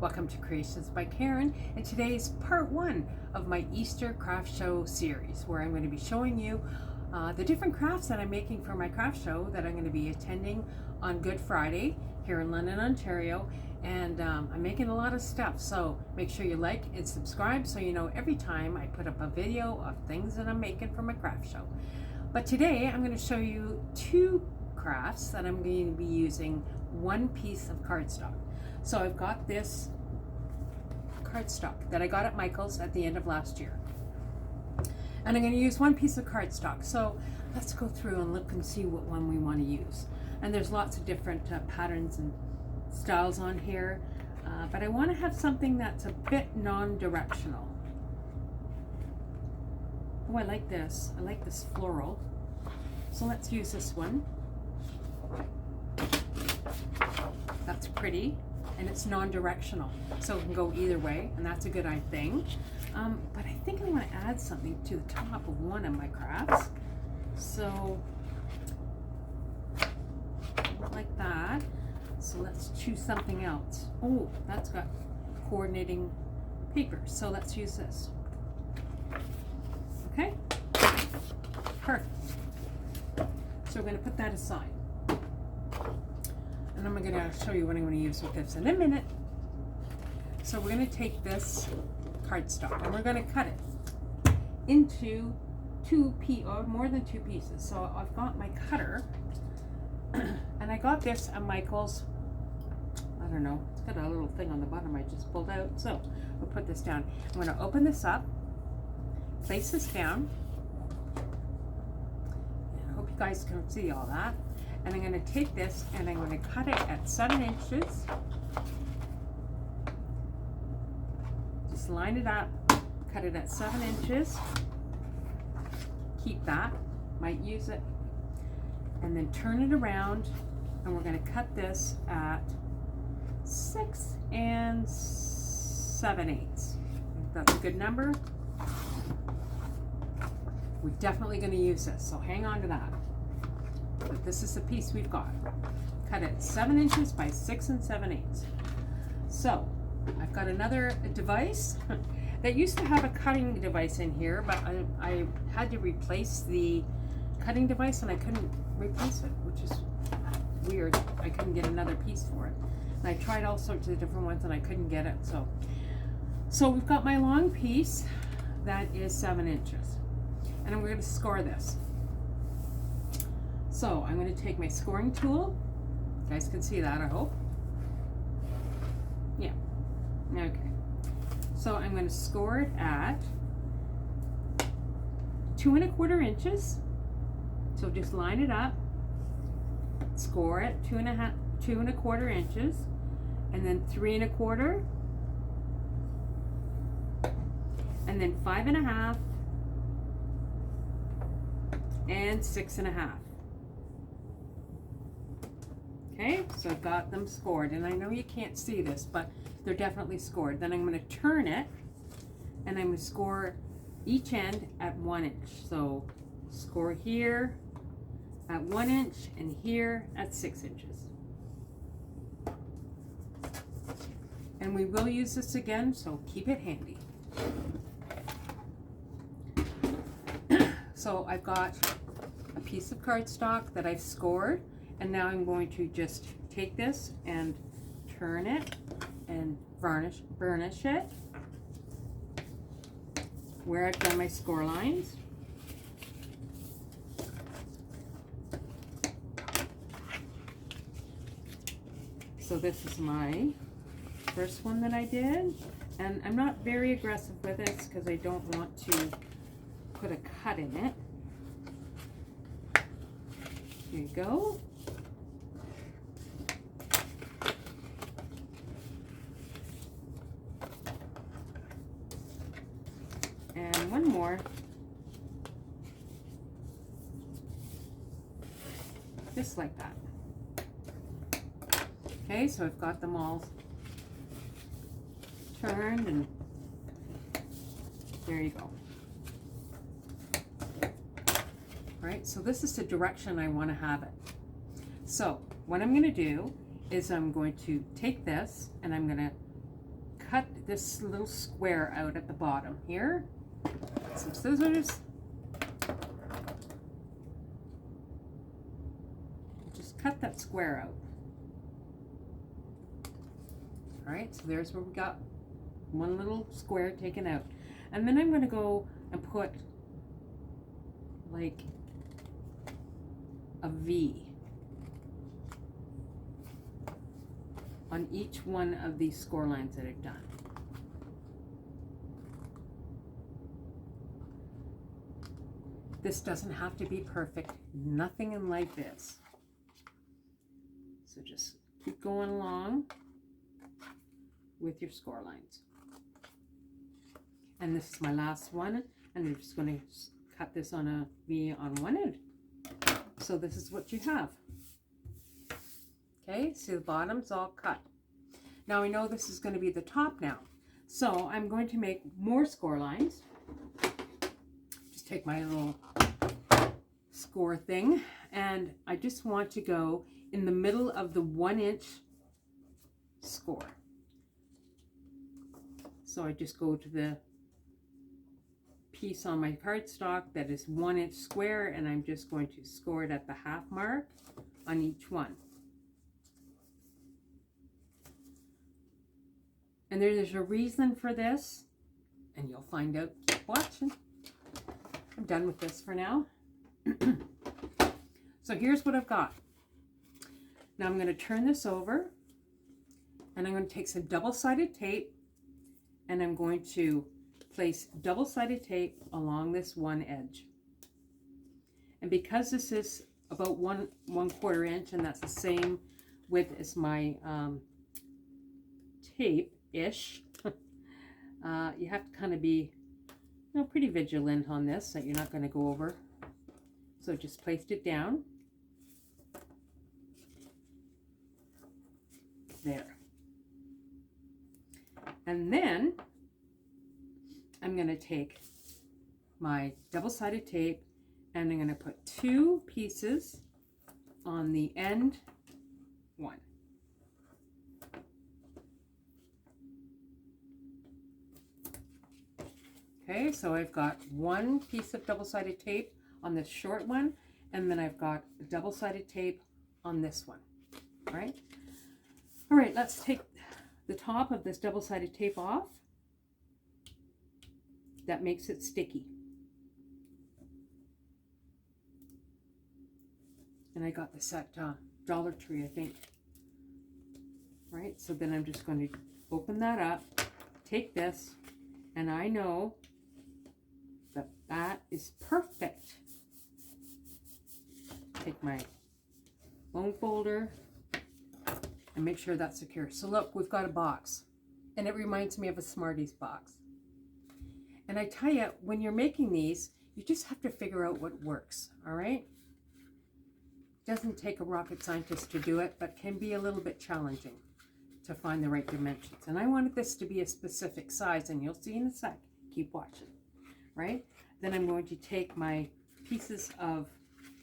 Welcome to Creations by Karen, and today is part one of my Easter craft show series where I'm going to be showing you the different crafts that I'm making for my craft show that I'm going to be attending on Good Friday here in London, Ontario. And I'm making a lot of stuff, so make sure you like and subscribe so you know every time I put up a video of things that I'm making for my craft show. But today I'm going to show you two crafts that I'm going to be using one piece of cardstock. So I've got this cardstock that I got at Michael's at the end of last year. And I'm going to use one piece of cardstock. So let's go through and look and see what one we want to use. And there's lots of different patterns and styles on here. But I want to have something that's a bit non-directional. Oh, I like this. I like this floral. So let's use this one. That's pretty, and it's non-directional, so it can go either way, and that's a good thing. But I think I want to add something to the top of one of my crafts. So like that. So let's choose something else. Oh, that's got coordinating paper, so let's use this. Okay, perfect. So we're going to put that aside. And I'm going to show you what I'm going to use with this in a minute. So we're going to take this cardstock and we're going to cut it into more than two pieces. So I've got my cutter and I got this at Michael's. I don't know, it's got a little thing on the bottom I just pulled out. So we'll put this down. I'm going to open this up, place this down. I hope you guys can see all that. And I'm going to take this and I'm going to cut it at 7 inches. Just line it up, cut it at 7 inches. Keep that, might use it. And then turn it around and we're going to cut this at 6 7/8. That's a good number. We're definitely going to use this, so hang on to that. But this is the piece we've got. Cut it 7 inches by 6 7/8. So I've got another device that used to have a cutting device in here, but I had to replace the cutting device and I couldn't replace it, which is weird. I couldn't get another piece for it. And I tried all sorts of different ones and I couldn't get it. So we've got my long piece that is 7 inches. And I'm going to score this. So I'm going to take my scoring tool. You guys can see that, I hope. Yeah. Okay. So I'm going to score it at 2 1/4 inches. So just line it up. Score it 2 1/4 inches, and then 3 1/4, and then 5 1/2, and 6 1/2. Okay, so I've got them scored, and I know you can't see this, but they're definitely scored. Then I'm going to turn it, and I'm going to score each end at 1 inch. So score here at 1 inch, and here at 6 inches. And we will use this again, so keep it handy. So I've got a piece of cardstock that I've scored. And now I'm going to just take this and turn it and burnish it where I've done my score lines. So this is my first one that I did. And I'm not very aggressive with this because I don't want to put a cut in it. Here you go. And one more. Just like that. Okay, so I've got them all turned, and there you go. Right, so this is the direction I want to have it. So what I'm going to do is I'm going to take this and I'm going to cut this little square out at the bottom here. Some scissors. Just cut that square out. All right, so there's where we got one little square taken out. And then I'm going to go and put like a V on each one of these score lines that I've done. This doesn't have to be perfect. Nothing in life is. So just keep going along with your score lines. And this is my last one, and I'm just going to cut this on a V on one end. So this is what you have. Okay, see the bottom's all cut. Now I know this is going to be the top now. So I'm going to make more score lines. Just take my little score thing, and I just want to go in the middle of the 1 inch score. So I just go to the piece on my cardstock that is 1 inch square, and I'm just going to score it at the half mark on each one. And there's a reason for this, and you'll find out. Keep watching. I'm done with this for now. So here's what I've got. Now I'm going to turn this over, and I'm going to take some double-sided tape, and I'm going to place double-sided tape along this one edge. And because this is about one quarter inch, and that's the same width as my tape-ish, you have to kind of be, you know, pretty vigilant on this that you're not going to go over. So just placed it down. There. And then I'm going to take my double-sided tape, and I'm going to put 2 pieces on the end one. Okay, so I've got 1 piece of double-sided tape on this short one, and then I've got double-sided tape on this one. All right. All right, let's take the top of this double-sided tape off. That makes it sticky. And I got this at Dollar Tree, I think. Right, so then I'm just going to open that up, take this, and I know that that is perfect. Take my bone folder and make sure that's secure. So look, we've got a box, and it reminds me of a Smarties box. And I tell you, when you're making these, you just have to figure out what works, all right? Doesn't take a rocket scientist to do it, but can be a little bit challenging to find the right dimensions. And I wanted this to be a specific size, and you'll see in a sec. Keep watching, right? Then I'm going to take my pieces of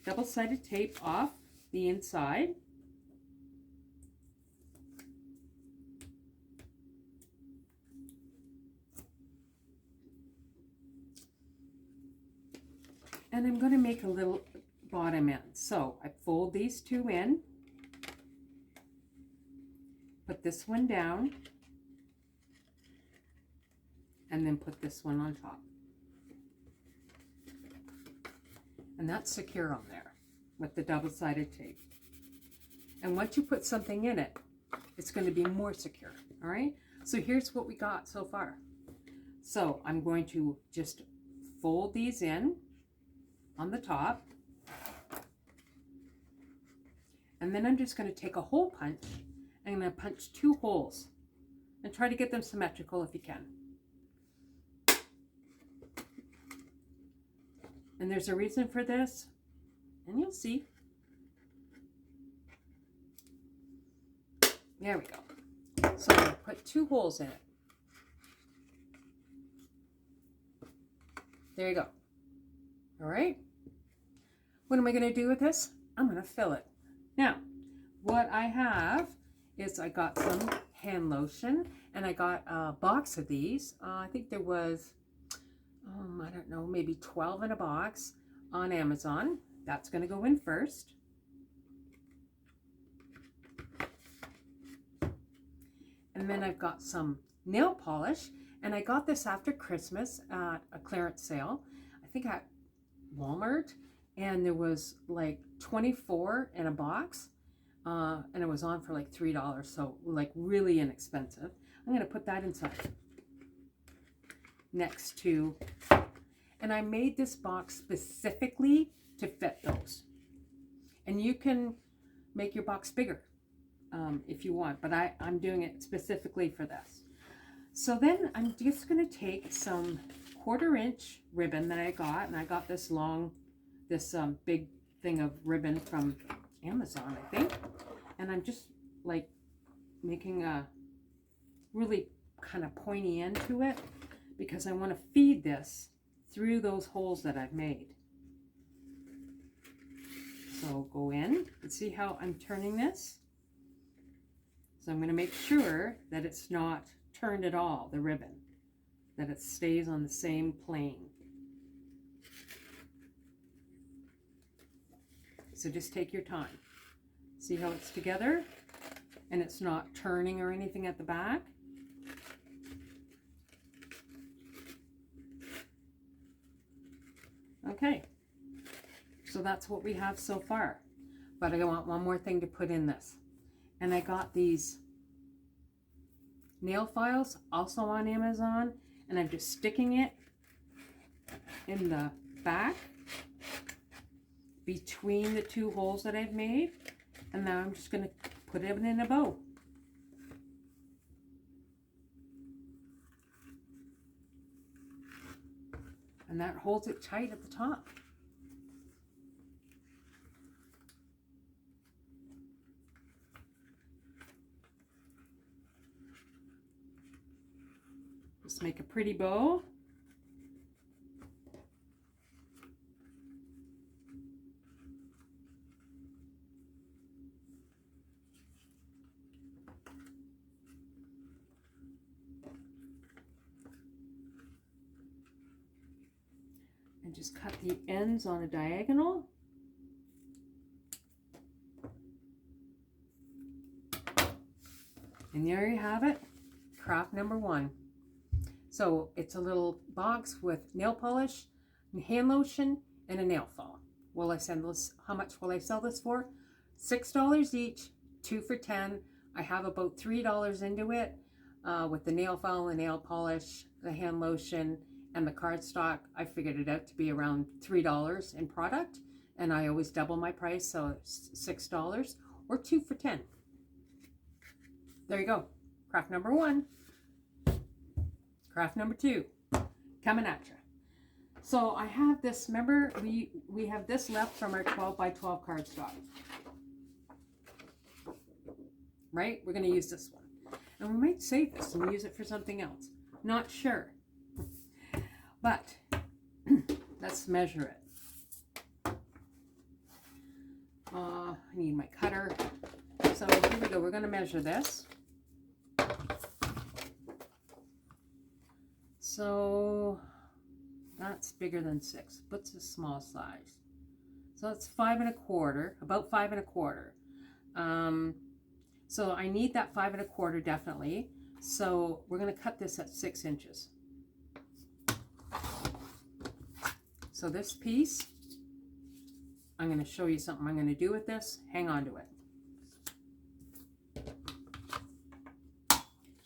double-sided tape off the inside. And I'm going to make a little bottom end. So I fold these 2 in, put this one down, and then put this one on top. And that's secure on there with the double-sided tape. And once you put something in it, it's going to be more secure. All right. So here's what we got so far. So I'm going to just fold these in on the top. And then I'm just going to take a hole punch, and I'm going to punch 2 holes and try to get them symmetrical if you can. And there's a reason for this, and you'll see. There we go. So I'm going to put 2 holes in it. There you go. All right. What am I going to do with this? I'm going to fill it. Now, what I have is I got some hand lotion, and I got a box of these. I think there was, I don't know, maybe 12 in a box on Amazon. That's going to go in first. And then I've got some nail polish, and I got this after Christmas at a clearance sale, I think at Walmart, and there was like 24 in a box, and it was on for like $3, so like really inexpensive. I'm going to put that inside next to, and I made this box specifically to fit those, and you can make your box bigger if you want, but I'm doing it specifically for this. So then I'm just going to take some 1/4 inch ribbon that I got, and I got this long, this big thing of ribbon from Amazon, I think, and I'm just like making a really kind of pointy end to it because I want to feed this through those holes that I've made. So go in and see how I'm turning this. So I'm going to make sure that it's not turned at all, the ribbon, that it stays on the same plane. So just take your time. See how it's together and it's not turning or anything at the back. Okay, so that's what we have so far. But I want one more thing to put in this. And I got these nail files also on Amazon, and I'm just sticking it in the back between the 2 holes that I've made, and now I'm just going to put it in a bow. And that holds it tight at the top. Just make a pretty bow. And just cut the ends on a diagonal. And there you have it, craft number 1. So it's a little box with nail polish, hand lotion, and a nail file. Will I sell this? How much will I sell this for? $6 each, 2 for $10. I have about $3 into it with the nail file, the nail polish, the hand lotion, and the cardstock. I figured it out to be around $3 in product, and I always double my price, so it's $6 or 2 for $10. There you go, craft number 1. Craft number 2, coming at you. So I have this, remember, we have this left from our 12 by 12 cardstock. Right? We're going to use this one. And we might save this and use it for something else. Not sure. But let's measure it. I need my cutter. So here we go. We're going to measure this. So that's bigger than 6. What's a small size? So it's 5 1/4, about 5 1/4. So I need that 5 1/4 definitely. So we're going to cut this at 6 inches. So this piece, I'm going to show you something I'm going to do with this. Hang on to it.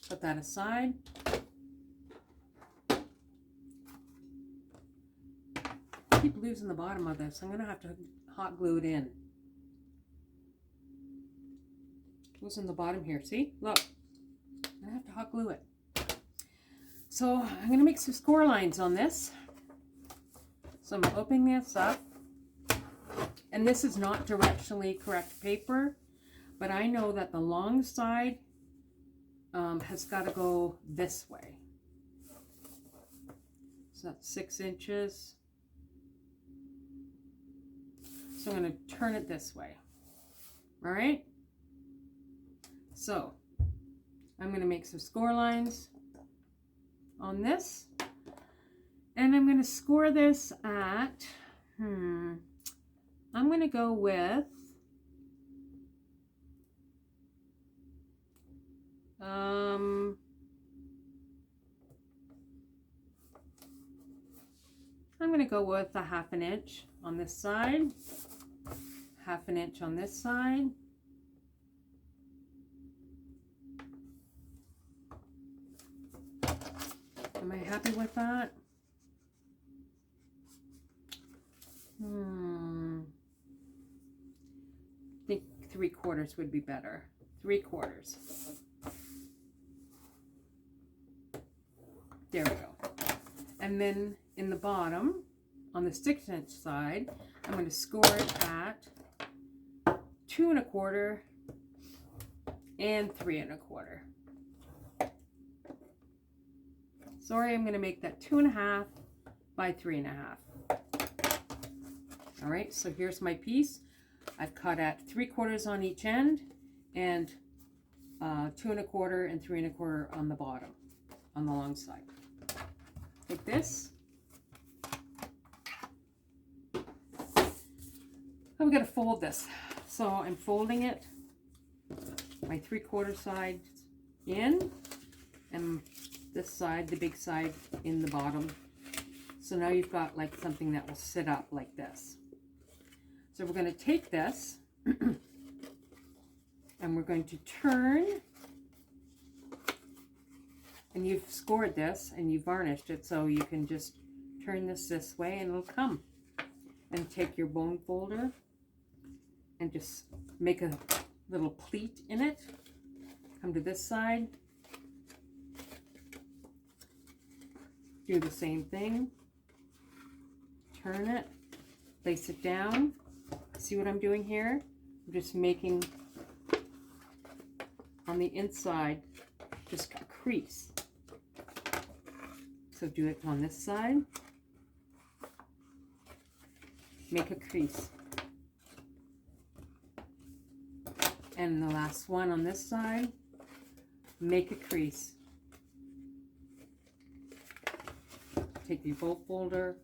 Put that aside. I keep losing the bottom of this. I'm going to have to hot glue it in. Loosen the bottom here. See? Look. I have to hot glue it. So I'm going to make some score lines on this. So I'm opening this up. And this is not directionally correct paper, but I know that the long side has got to go this way. So that's 6 inches. So I'm going to turn it this way. All right. So I'm going to make some score lines on this. And I'm going to score this at, I'm going to go with, I'm going to go with a 1/2 inch on this side, 1/2 inch on this side. Am I happy with that? I think 3/4 would be better. 3/4. There we go. And then in the bottom, on the 6-inch side, I'm going to score it at 2 1/4 and 3 1/4. Sorry, I'm going to make that 2 1/2 by 3 1/2. All right, so here's my piece. I've cut at 3/4 on each end and 2 1/4 and 3 1/4 on the bottom, on the long side. Like this. I'm going to fold this. So I'm folding it, my 3/4 side in, and this side, the big side, in the bottom. So now you've got like something that will sit up like this. So we're going to take this and we're going to turn, and you've scored this and you varnished it, so you can just turn this way and it'll come. And take your bone folder and just make a little pleat in it. Come to this side. Do the same thing. Turn it. Place it down. See what I'm doing here? I'm just making on the inside just a crease. So do it on this side. Make a crease. And the last one on this side, make a crease. Take your bolt folder.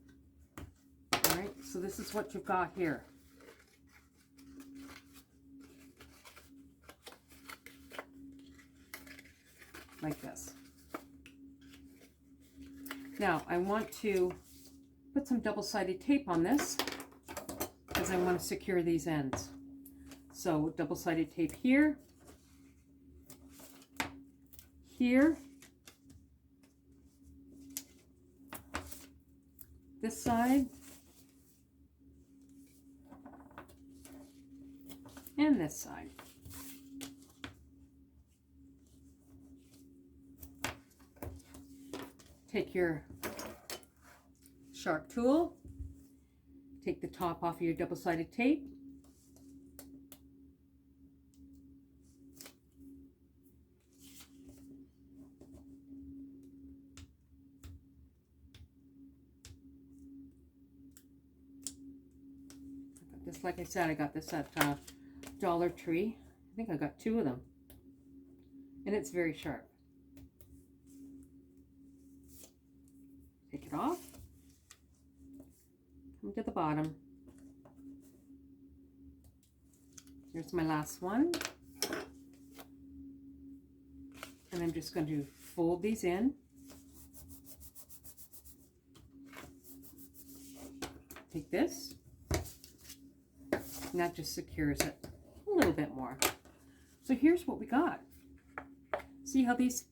All right, so this is what you've got here. Like this. Now I want to put some double-sided tape on this because I want to secure these ends. So double-sided tape here, here, this side, and this side. Take your sharp tool, take the top off of your double-sided tape, just like I said, I got this at Dollar Tree. I think I got 2 of them, and it's very sharp. Take it off, come to the bottom. Here's my last one. And I'm just going to fold these in. Take this, and that just secures it a little bit more. So here's what we got. See how these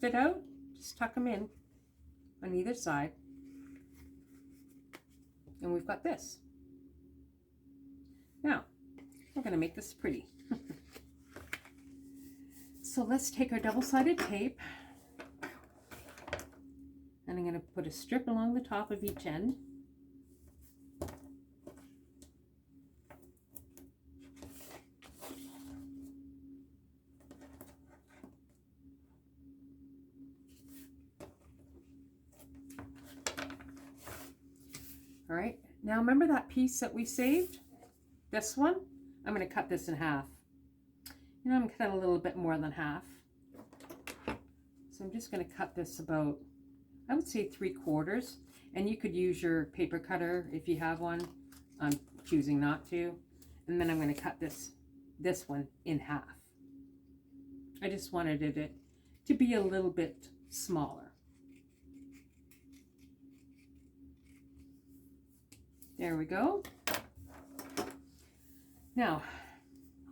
fit out? Just tuck them in on either side. And we've got this. Now, we're going to make this pretty. So let's take our double-sided tape, and I'm going to put a strip along the top of each end. All right, now remember that piece that we saved? This one? I'm going to cut this in half. You know, I'm going to cut a little bit more than half. So I'm just going to cut this about, I would say 3/4, and you could use your paper cutter if you have one. I'm choosing not to. And then I'm going to cut this one in half. I just wanted it to be a little bit smaller. There we go. Now,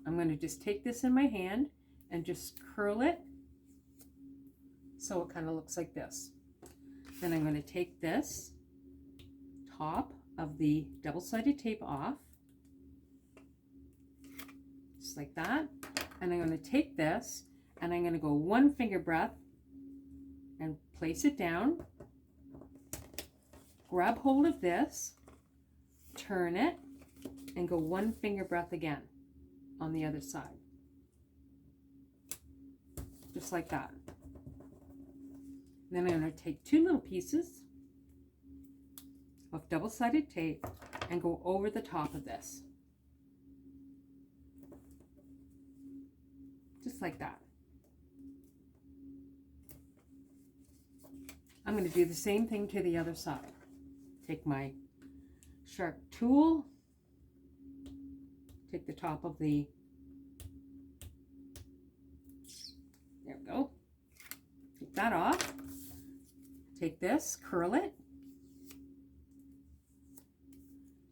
I'm going to just take this in my hand and just curl it so it kind of looks like this. Then I'm going to take this top of the double-sided tape off, just like that. And I'm going to take this and I'm going to go 1 finger breath and place it down. Grab hold of this, turn it, and go 1 finger breath again on the other side. Just like that. And then I'm going to take 2 little pieces of double-sided tape and go over the top of this. Just like that. I'm going to do the same thing to the other side. Take my sharp tool, take the top of the, there we go, take that off, take this, curl it,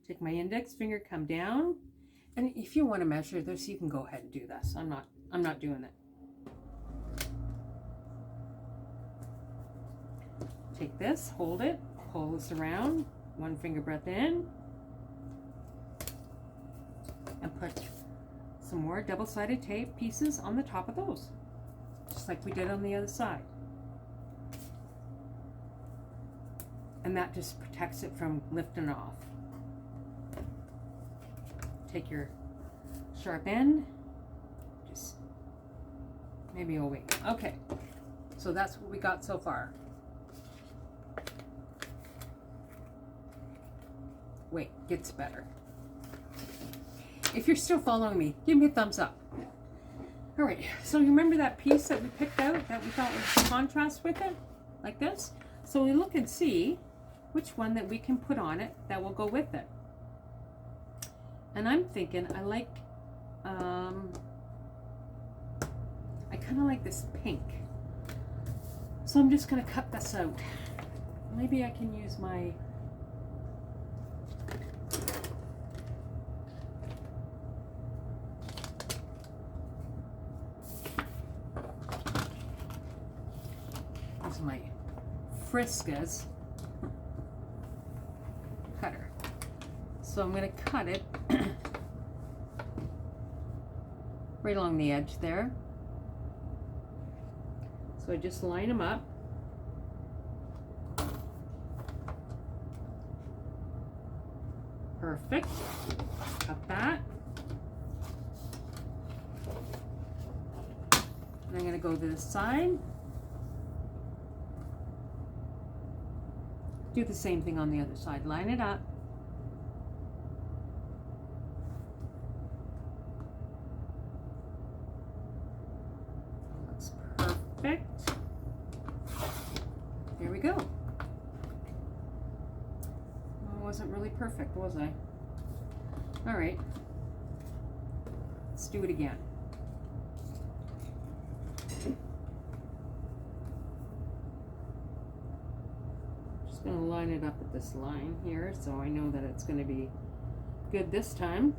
take my index finger, come down, and if you want to measure this, you can go ahead and do this. I'm not doing it. Take this, hold it, pull this around, 1 finger breath in, and put some more double-sided tape pieces on the top of those, just like we did on the other side. And that just protects it from lifting off. Take your sharp end, just maybe a wing. Okay, so that's what we got so far. Wait, gets better. If you're still following me, give me a thumbs up. All right, so you remember that piece that we picked out that we thought would contrast with it, like this? So we look and see which one that we can put on it that will go with it. And I'm thinking I like, I kind of like this pink. So I'm just gonna cut this out. Maybe I can use my, Friska's cutter. So I'm going to cut it right along the edge there. So I just line them up. Perfect. Cut that. And I'm going to go to the side. Do the same thing on the other side. Line it up. That's perfect. There we go. Well, I wasn't really perfect, was I? All right. Let's do it again. Going to line it up at this line here so I know that it's going to be good this time.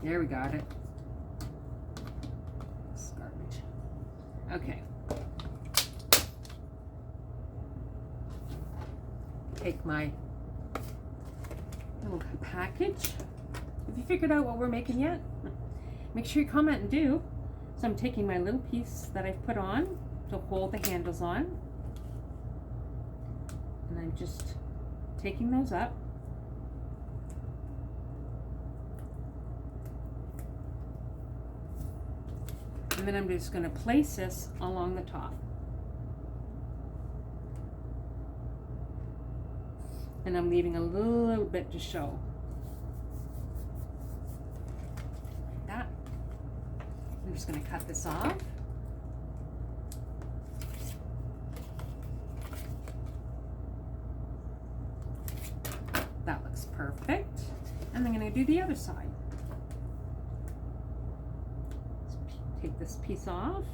There, we got it. It's garbage. Okay. Take my little package. Have you figured out what we're making yet? Make sure you comment and do. So I'm taking my little piece that I've put on to hold the handles on, and I'm just taking those up. And then I'm just going to place this along the top. And I'm leaving a little bit to show. Like that. just going to cut this off. That looks perfect. And I'm going to do the other side. Take this piece off.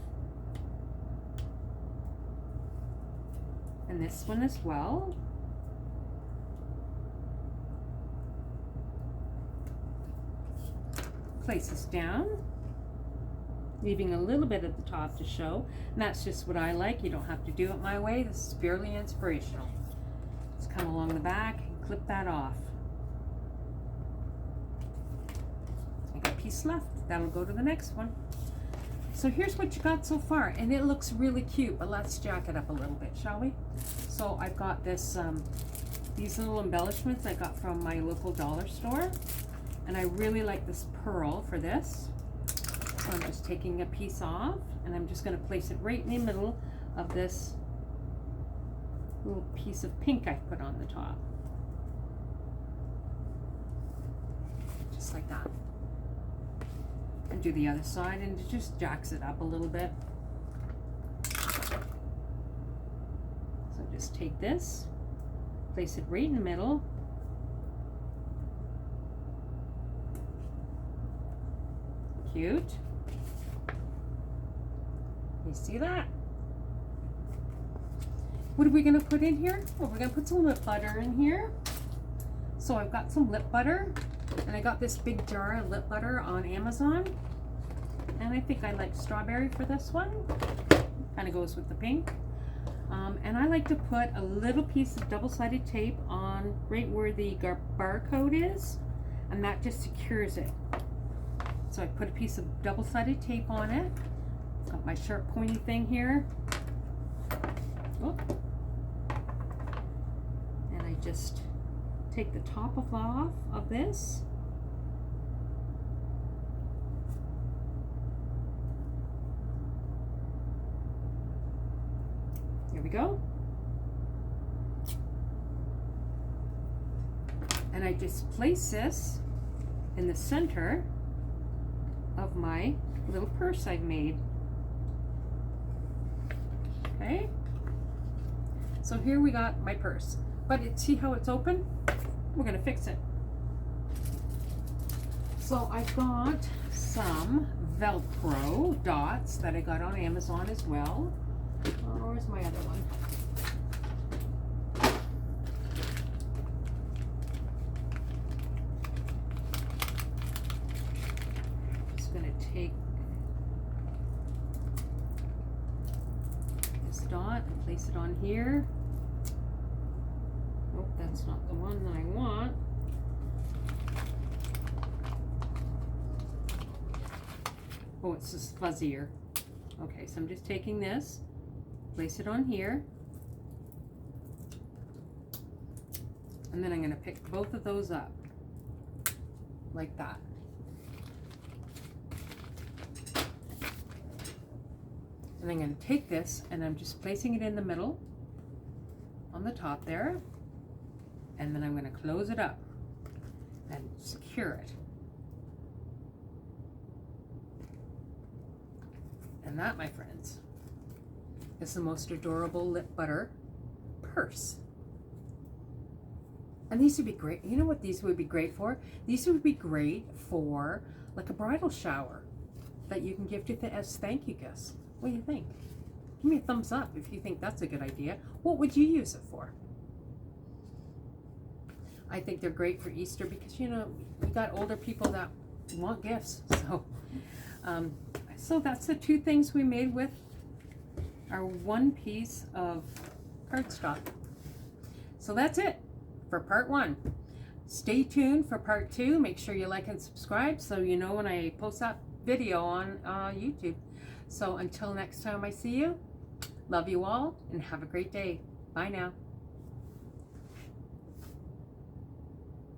And this one as well. Place this down, leaving a little bit at the top to show. And that's just what I like. You don't have to do it my way. This is purely inspirational. Just come along the back and clip that off. I got a piece left. That'll go to the next one. So here's what you got so far, and it looks really cute, but let's jack it up a little bit, shall we? So I've got this, these little embellishments I got from my local dollar store, and I really like this pearl for this. So I'm just taking a piece off, and I'm just going to place it right in the middle of this little piece of pink I put on the top. Just like that. And do the other side, and it just jacks it up a little bit. So just take this, place it right in the middle. Cute. You see that? What are we going to put in here? Well, we're going to put some lip butter in here. So I've got some lip butter, and I got this big jar of lip butter on Amazon. And I think I like strawberry for this one. Kind of goes with the pink. And I like to put a little piece of double-sided tape on right where the barcode is, and that just secures it. So I put a piece of double-sided tape on it. Got my sharp pointy thing here. Oh. And I just take the top off of this. Here we go. And I just place this in the center of my little purse I've made. Okay. So here we got my purse. But see how it's open? We're gonna fix it. So I've got some Velcro dots that I got on Amazon as well. Where's my other one? Just gonna take this dot and place it on here. Nope, that's not the one that I want. Oh, it's just fuzzier. Okay, so I'm just taking this, place it on here, and then I'm going to pick both of those up like that. And I'm going to take this and I'm just placing it in the middle on the top there, and then I'm going to close it up and secure it. And that, my friends, is the most adorable lip butter purse. And these would be great. You know what these would be great for? These would be great for like a bridal shower that you can give to as thank you gifts. What do you think? Give me a thumbs up if you think that's a good idea. What would you use it for? I think they're great for Easter because, you know, we got older people that want gifts. So that's the two things we made with our one piece of cardstock. So that's it for part one. Stay tuned for part two. Make sure you like and subscribe so you know when I post that video on YouTube. So until next time I see you, love you all and have a great day. Bye now.